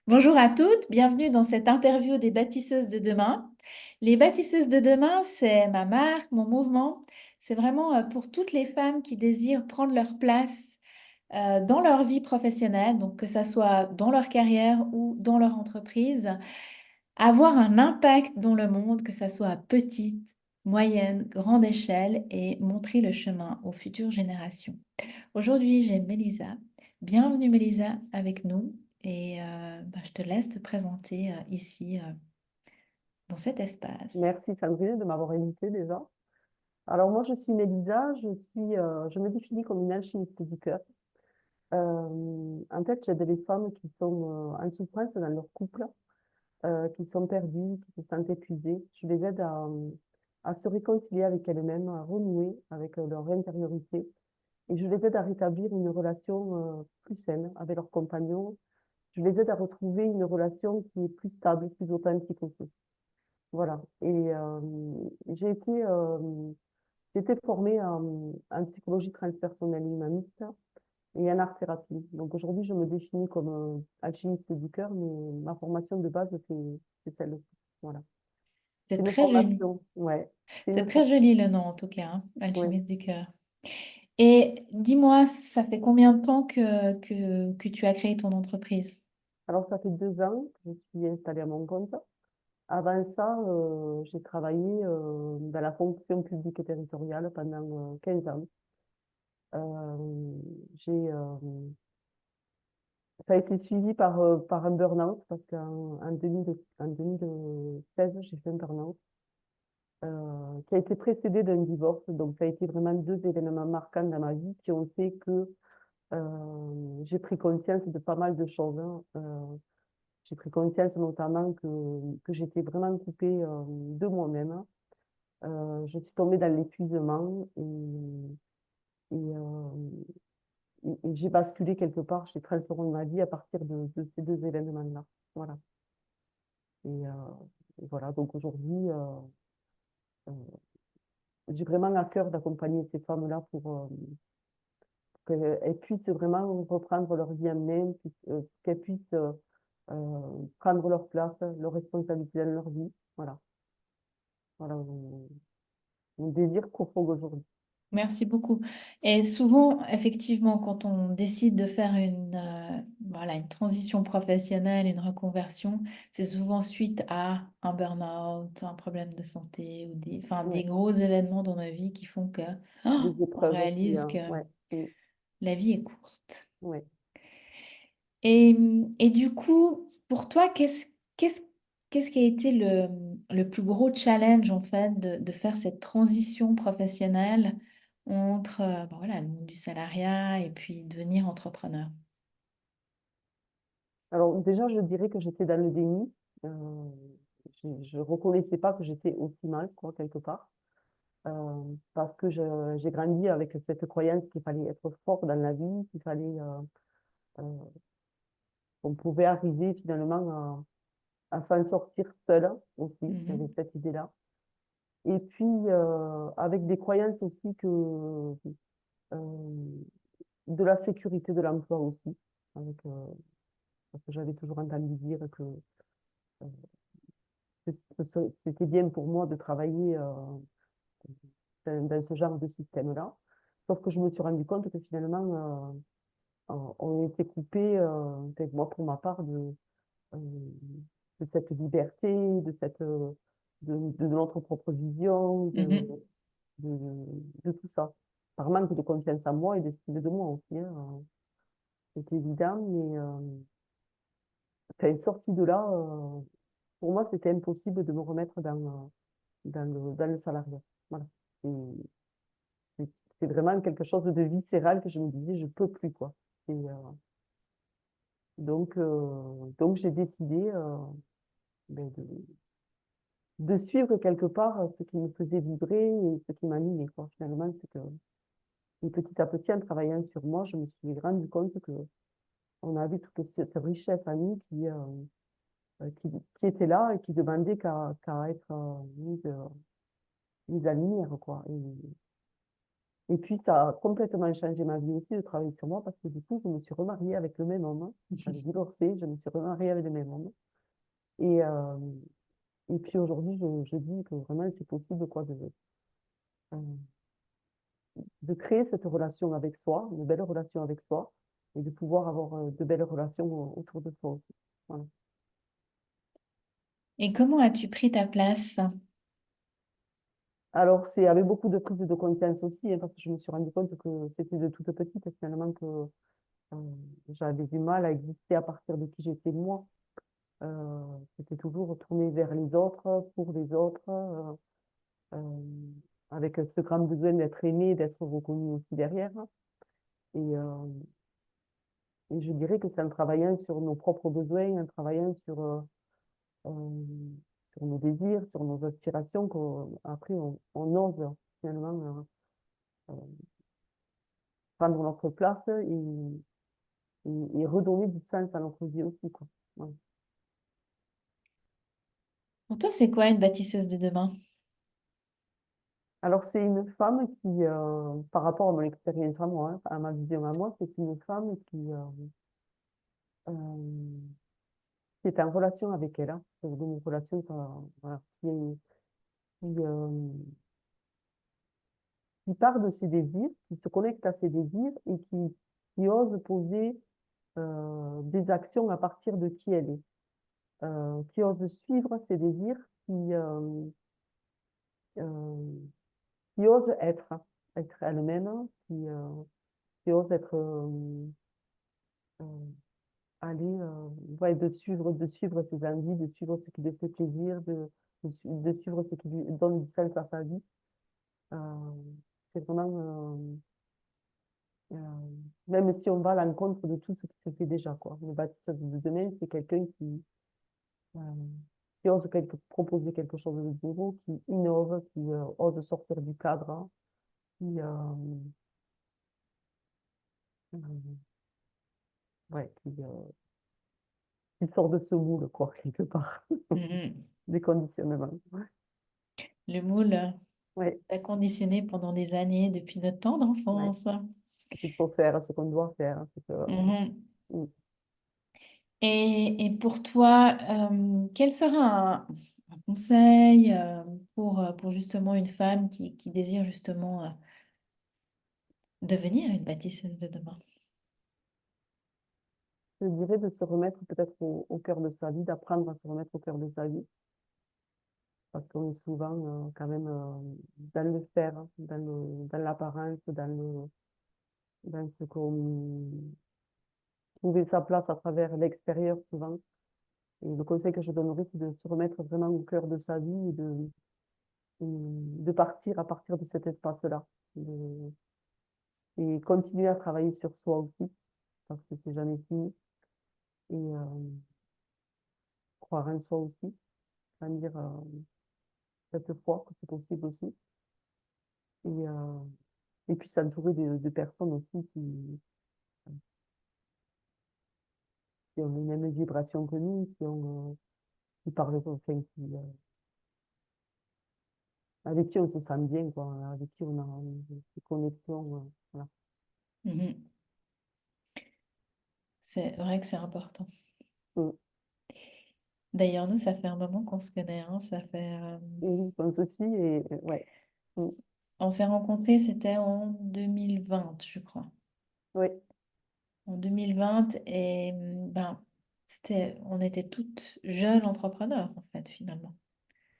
Bonjour à toutes, bienvenue dans cette interview des bâtisseuses de demain. Les bâtisseuses de demain, c'est ma marque, mon mouvement. C'est vraiment pour toutes les femmes qui désirent prendre leur place dans leur vie professionnelle, donc que ça soit dans leur carrière ou dans leur entreprise, avoir un impact dans le monde, que ça soit à petite, moyenne, grande échelle et montrer le chemin aux futures générations. Aujourd'hui, j'ai Mélisa. Bienvenue Mélisa avec nous et je te laisse te présenter ici dans cet espace. Merci Sandrine de m'avoir invitée déjà. Alors moi je suis Mélisa, je me définis comme une alchimiste du cœur. En fait, j'aide les femmes qui sont en souffrance dans leur couple, qui sont perdues, qui se sentent épuisées. Je les aide à se réconcilier avec elles-mêmes, à renouer avec leur intériorité. Et je les aide à rétablir une relation plus saine avec leurs compagnons. Je les aide à retrouver une relation qui est plus stable, plus authentique aussi. Voilà. J'ai été J'étais formée en psychologie transpersonnelle humaniste et en art-thérapie. Donc aujourd'hui, je me définis comme alchimiste du cœur, mais ma formation de base, c'est celle-ci. Voilà. C'est C'est une très joli. formation, ouais. C'est C'est une très for- joli le nom en tout cas, hein, ouais. Alchimiste du cœur. Et dis-moi, ça fait combien de temps que tu as créé ton entreprise? Alors, ça fait 2 ans que je suis installée à mon compte. Avant ça, j'ai travaillé dans la fonction publique et territoriale pendant 15 ans. Euh, j'ai Ça a été suivi par un burn-out parce en 2016, j'ai fait un burn-out qui a été précédé d'un divorce. Donc, ça a été vraiment deux événements marquants dans ma vie qui ont fait que j'ai pris conscience de pas mal de choses, hein. J'ai pris conscience notamment que j'étais vraiment coupée de moi-même, hein. Je suis tombée dans l'épuisement et j'ai basculé quelque part, j'ai transformé ma vie à partir de ces deux événements-là. Voilà. Et, euh, et voilà, donc aujourd'hui, euh, j'ai vraiment à cœur d'accompagner ces femmes-là pour qu'elles puissent vraiment reprendre leur vie en main, qu'elles puissent prendre leur place, leur responsabilité dans leur vie. Voilà, voilà mon désir profond aujourd'hui. Merci beaucoup. Et souvent, effectivement, quand on décide de faire voilà, une transition professionnelle, une reconversion, c'est souvent suite à un burn-out, un problème de santé ou enfin, des Ouais, gros événements dans nos vies qui font que des on épreuves aussi, réalise hein. que Ouais, la vie est courte. ouais. Et, et du coup, pour toi, qu'est-ce qui a été le plus gros challenge en fait de faire cette transition professionnelle entre voilà, le monde du salariat et puis devenir entrepreneur? Alors déjà, je dirais que j'étais dans le déni. Euh, je reconnaissais pas que j'étais aussi mal, quoi, quelque part. Parce que j'ai grandi avec cette croyance qu'il fallait être fort dans la vie, qu'il fallait euh, qu'on pouvait arriver finalement à s'en sortir seul aussi. Il y avait Mhm. cette idée-là. Et puis avec des croyances aussi euh, de la sécurité de l'emploi aussi, avec, parce que j'avais toujours entendu dire euh, c'était bien pour moi de travailler dans ce genre de système-là. Sauf que je me suis rendu compte que finalement, on était coupé, peut-être moi pour ma part, euh, de cette liberté, de notre propre vision, Mhm. de, de tout ça. Par manque de confiance en moi et d'estime de moi aussi, hein, c'est évident, mais sorti de là, pour moi, c'était impossible de me remettre dans le salariat. Voilà. Et c'est c'est vraiment quelque chose de viscéral que je me disais, je peux plus, quoi. Et, donc j'ai décidé ben, de suivre quelque part ce qui me faisait vibrer et ce qui m'animait, quoi. Finalement, c'est que et petit à petit, en travaillant sur moi, je me suis rendu compte que on avait toute cette richesse en nous qui était là et qui demandait qu'à être mise en lumière, quoi. Et puis, ça a complètement changé ma vie aussi de travailler sur moi parce que du coup, je me suis remariée avec le même homme. J'avais divorcé, je me suis remariée avec le même homme. Et, euh, et puis aujourd'hui, je dis que vraiment, c'est possible quoi, euh, de créer cette relation avec soi, une belle relation avec soi, et de pouvoir avoir de belles relations autour de soi aussi. Voilà. Et comment as-tu pris ta place? Alors, c'est avec beaucoup de prise de conscience aussi, hein, parce que je me suis rendu compte que c'était de toute petite, finalement, que euh, j'avais du mal à exister à partir de qui j'étais moi. C'était toujours tourné vers les autres, pour les autres, euh, avec ce grand besoin d'être aimé, d'être reconnu aussi derrière. Et, euh, et je dirais que c'est en travaillant sur nos propres besoins, en travaillant euh, sur nos désirs, sur nos aspirations, qu'après on ose finalement euh, prendre notre place et redonner du sens à notre vie aussi, quoi. Ouais. Pour toi, c'est quoi une bâtisseuse de demain? Alors, c'est une femme qui, par rapport à mon expérience à moi, hein, à ma vision à moi, c'est une femme euh, qui est en relation avec elle, hein, une relation voilà, qui, qui part de ses désirs, qui se connecte à ses désirs et qui ose poser des actions à partir de qui elle est, qui ose suivre ses désirs, euh, qui ose être elle-même, qui ose être euh, aller ouais, de suivre ses envies, de suivre ce qui lui fait plaisir, de suivre ce qui lui donne du sens à sa vie. Euh, c'est vraiment euh, même si on va à l'encontre de tout ce qui se fait déjà, quoi. Le bâtisseur de demain, c'est quelqu'un euh, qui ose proposer quelque chose de nouveau, qui innove, qui ose sortir du cadre, hein, euh, ouais, qui sort de ce moule, quoi, quelque part, Mhm. des conditionnements. Le moule Ouais, t'a conditionné pendant des années depuis notre temps ouais. d'enfance. Ce qu'il faut faire, ce qu'on doit faire, hein, Mhm. mm. Et pour toi, quel sera un conseil pour justement une femme qui désire justement devenir une bâtisseuse de demain? Je dirais de se remettre peut-être au cœur de sa vie, d'apprendre à se remettre au cœur de sa vie, parce qu'on est souvent quand même dans le faire, hein, dans l'apparence, dans ce qu'on trouver sa place à travers l'extérieur souvent. Et le conseil que je donnerais, c'est de se remettre vraiment au cœur de sa vie et de partir à partir de cet espace-là. Et continuer à travailler sur soi aussi, parce que c'est jamais fini. Et croire en soi aussi, grandir cette foi que c'est possible aussi. Et, et puis s'entourer de personnes aussi qui ont les mêmes vibrations que nous, qui parlent, enfin, avec qui on se sent bien, quoi, avec qui on a des connexions. Voilà. Mhm. C'est vrai que c'est important. Mm. D'ailleurs, nous, ça fait un moment qu'on se connaît, hein. Ça fait, Et oui, je pense aussi, et ouais. Mm. on s'est rencontrés, c'était en 2020, je crois. Oui, En 2020, et ben, on était toutes jeunes entrepreneurs, en fait, finalement.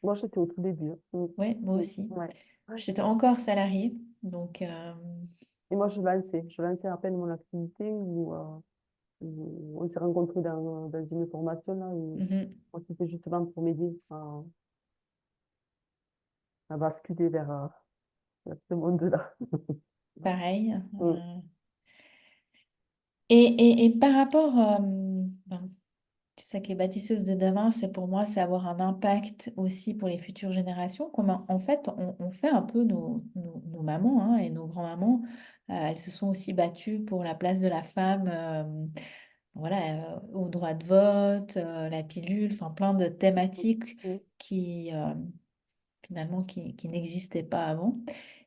moi j'étais au tout début, hein. Mm. Oui, moi Mm. aussi. Ouais. Ouais. J'étais encore salariée, donc Et moi je lançais à peine mon activité où on s'est rencontrés dans une formation là, et mhm, moi c'était justement pour m'aider à basculer vers ce monde-là. pareil. Mm. Et par rapport, ben, tu sais que les bâtisseuses de demain, c'est pour moi, c'est avoir un impact aussi pour les futures générations. Comme en fait, on fait un peu nos mamans hein, et nos grands-mamans. Elles se sont aussi battues pour la place de la femme, voilà, au droit de vote, la pilule, enfin plein de thématiques Mm. qui finalement qui n'existaient pas avant.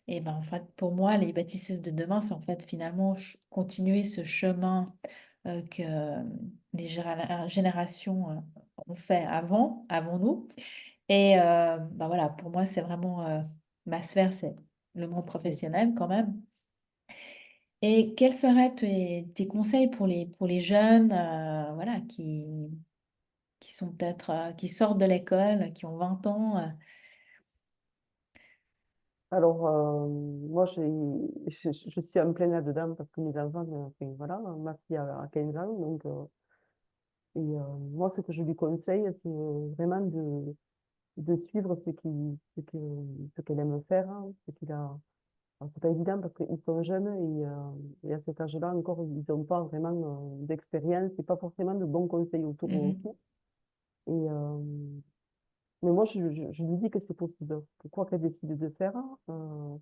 Et ben, en fait, pour moi, les bâtisseuses de demain, c'est en fait finalement continuer ce chemin que les générations ont fait avant nous. Et ben voilà, pour moi, c'est vraiment ma sphère, c'est le monde Mm. professionnel quand même. Et quels seraient tes conseils pour les jeunes voilà, qui sont peut-être, qui sortent de l'école, qui ont 20 ans Alors, moi, je suis en plein là-dedans parce que mes enfants, enfin, voilà, ma fille a 15 ans, donc, moi, ce que je lui conseille, c'est vraiment de suivre ce qu'elle aime faire, hein, ce qu'il a. Alors, c'est pas évident parce qu'ils sont jeunes et à cet âge-là encore, ils n'ont pas vraiment d'expérience et pas forcément de bons conseils autour mhm, aussi. Et, mais moi, je lui dis que c'est possible. Que quoi qu'elle décide de faire, euh,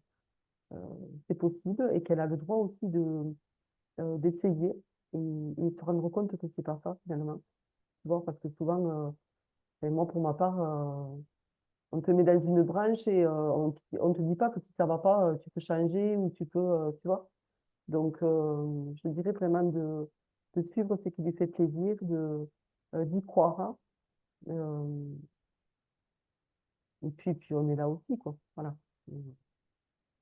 c'est possible et qu'elle a le droit aussi d'essayer et se rendre compte que c'est pas ça finalement. Tu vois, parce que souvent, et moi pour ma part, on te met dans une branche et on te dit pas que si ça va pas, tu peux changer ou tu peux, tu vois. Donc, je dirais vraiment de suivre ce qui lui fait plaisir, d'y croire, hein. Euh, puis on est là aussi, quoi. Voilà.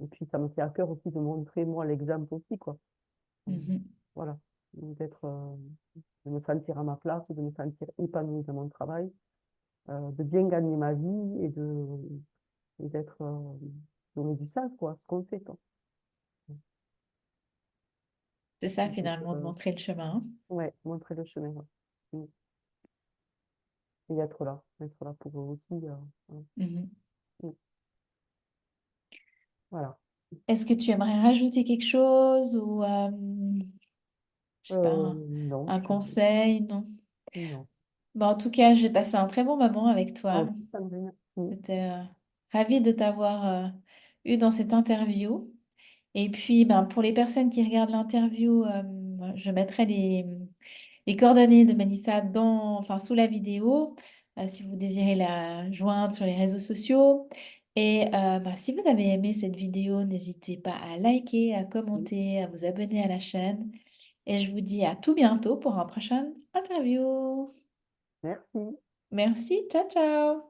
Et puis, ça me fait à cœur aussi de montrer, moi, l'exemple aussi, quoi. Euh, mhm. Voilà. De me sentir à ma place, de me sentir épanouie dans mon travail, de bien gagner ma vie et d'être, donner du sens, quoi, à ce qu'on fait, quoi. C'est ça Donc, finalement de montrer le chemin. ouais, montrer le chemin, ouais. Mm. Et être là pour eux aussi. Ouais. Mhm. Mm. Voilà. Est-ce que tu aimerais rajouter quelque chose ou je sais pas, Non, un conseil? Non. non. Bon, en tout cas, j'ai passé un très bon moment avec Moi toi. aussi, Sandrine. Mm. C'était ravie de t'avoir eu dans cette interview. Et puis, ben, pour les personnes qui regardent l'interview, je mettrai les coordonnées de Melissa enfin, sous la vidéo, si vous désirez la joindre sur les réseaux sociaux. Et ben, si vous avez aimé cette vidéo, n'hésitez pas à liker, à Mm. commenter, à vous abonner à la chaîne. Et je vous dis à tout bientôt pour un prochain interview. Merci. Merci, ciao ciao!